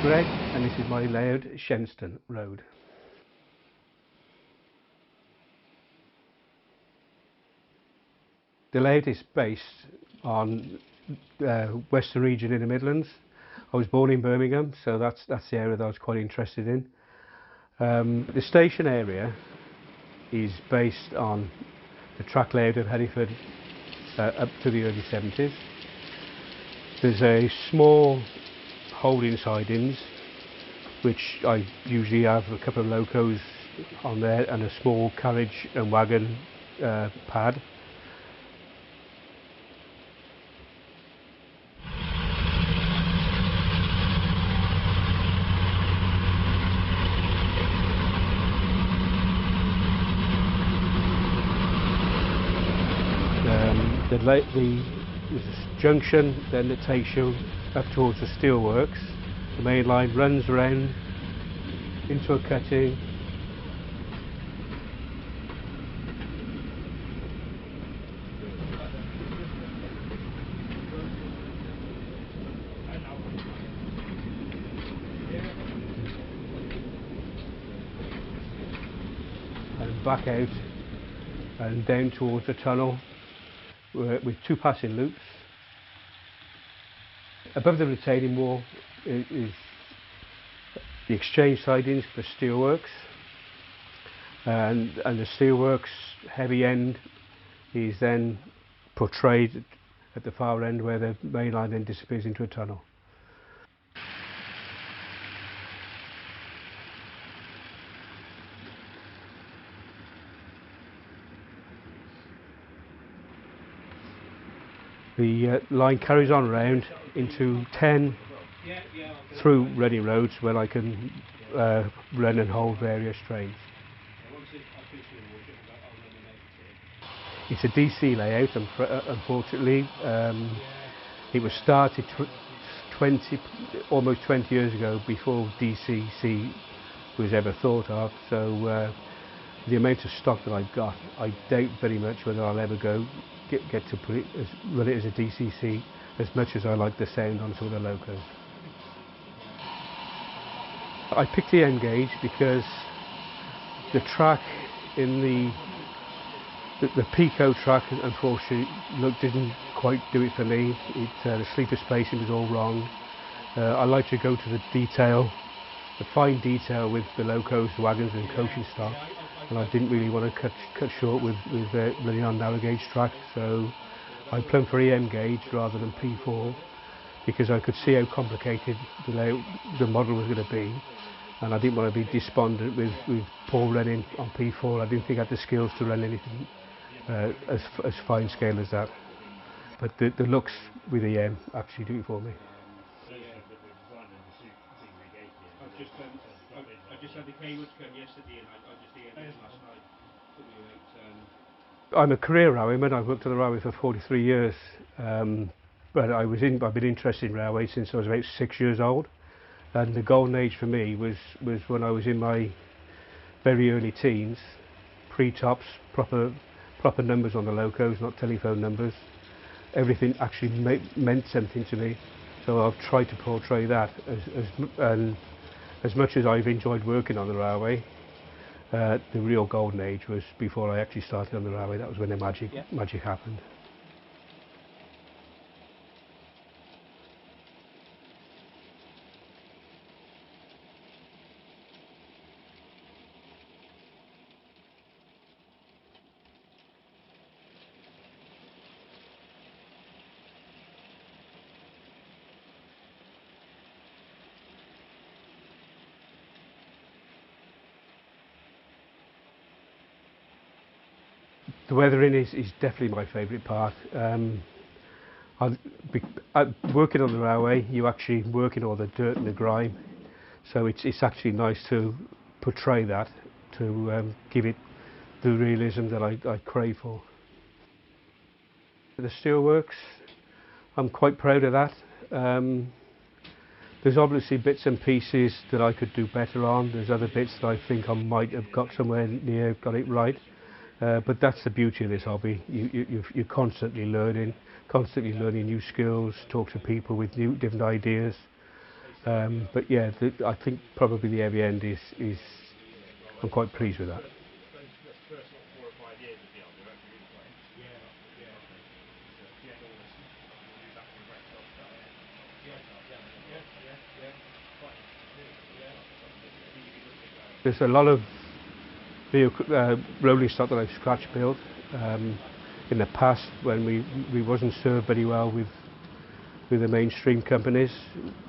Greg, and this is my layout, Shenston Road. The layout is based on Western region in the Midlands. I was born in Birmingham, so that's the area that I was quite interested in. The station area is based on the track layout of Hereford up to the early 70s. There's a small holding sidings, which I usually have a couple of locos on there and a small carriage and wagon pad. There's a junction then that takes you up towards the steelworks. The main line runs around into a cutting. And back out and down towards the tunnel with two passing loops. Above the retaining wall is the exchange sidings for steelworks, and the steelworks heavy end is then portrayed at the far end where the main line then disappears into a tunnel. The line carries on around into 10 through Reading roads where I can run and hold various trains. It's a DC layout, unfortunately. It was started almost 20 years ago, before DCC was ever thought of, so the amount of stock that I've got, I doubt very much whether I'll ever get to run it as a DCC, as much as I like the sound on some of the locos. I picked the M gauge because the track in the Pico track, unfortunately, didn't quite do it for me. The sleeper spacing was all wrong. I like to go to the detail, the fine detail with the locos, wagons and coaching stock, and I didn't really want to cut short with running on narrow gauge track, so I plumbed for EM gauge rather than P4, because I could see how complicated the model was going to be, and I didn't want to be despondent with poor running on P4. I didn't think I had the skills to run anything as fine scale as that, but the looks with EM actually do it for me. I just had the cable to come yesterday, and I just did it last night. I'm a career railwayman. I've worked on the railway for 43 years, but I've been interested in railways since I was about 6 years old, and the golden age for me was when I was in my very early teens, pre-tops, proper numbers on the locos, not telephone numbers. Everything actually meant something to me, so I've tried to portray that as much as I've enjoyed working on the railway. The real golden age was before I actually started on the railway. That was when the magic happened. The weathering is definitely my favourite part. Working on the railway, you actually work in all the dirt and the grime, so it's actually nice to portray that, to give it the realism that I crave for. The steelworks, I'm quite proud of that. There's obviously bits and pieces that I could do better on. There's other bits that I think I might have got somewhere near, got it right. But that's the beauty of this hobby. You're constantly learning new skills, talk to people with different ideas, But yeah, I think probably the area end is I'm quite pleased with that. There's a lot of rolling stock that I've scratch built. In the past, when we wasn't served very well with the mainstream companies,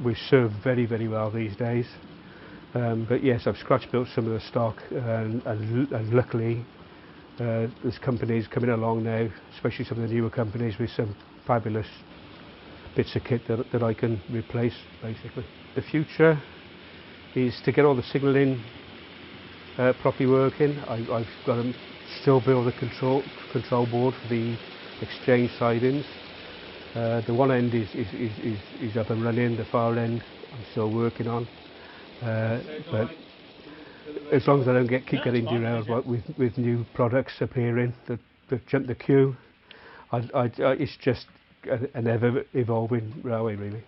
we serve very, very well these days. But yes, I've scratch built some of the stock, and luckily there's companies coming along now, especially some of the newer companies, with some fabulous bits of kit that I can replace, basically. The future is to get all the signalling properly working. I've got to still build a control board for the exchange sidings. The one end is up and running. The far end I'm still working on. But as long as I don't keep getting derailed with new products appearing that jump the queue, it's just an ever evolving railway, really.